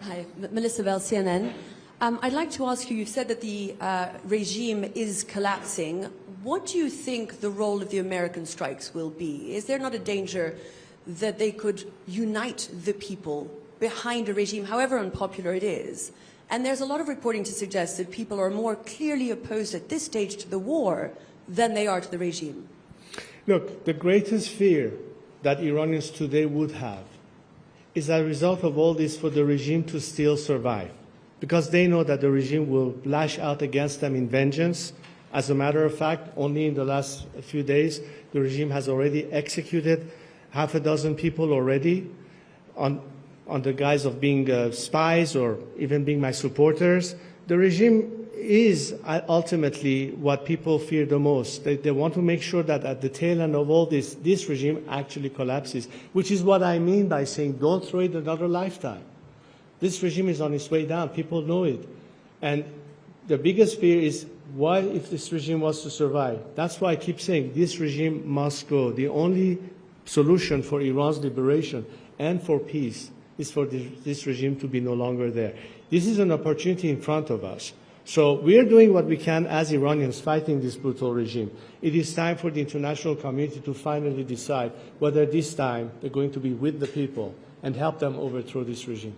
Hi, Melissa Bell, CNN. I'd like to ask you, you've said that the regime is collapsing. What do you think the role of the American strikes will be? Is there not a danger that they could unite the people behind a regime, however unpopular it is? And there's a lot of reporting to suggest that people are more clearly opposed at this stage to the war than they are to the regime. Look, the greatest fear that Iranians today would have is a result of all this for the regime to still survive, because they know that the regime will lash out against them in vengeance. As a matter of fact, only in the last few days, the regime has already executed half a dozen people already on the guise of being spies or even being my supporters. The regime is ultimately what people fear the most. They want to make sure that at the tail end of all this regime actually collapses, which is what I mean by saying don't throw it another lifetime. This regime is on its way down. People know it. And the biggest fear is, what if this regime was to survive? That's why I keep saying this regime must go. The only solution for Iran's liberation and for peace is for this regime to be no longer there. This is an opportunity in front of us. So we are doing what we can as Iranians fighting this brutal regime. It is time for the international community to finally decide whether this time they're going to be with the people and help them overthrow this regime.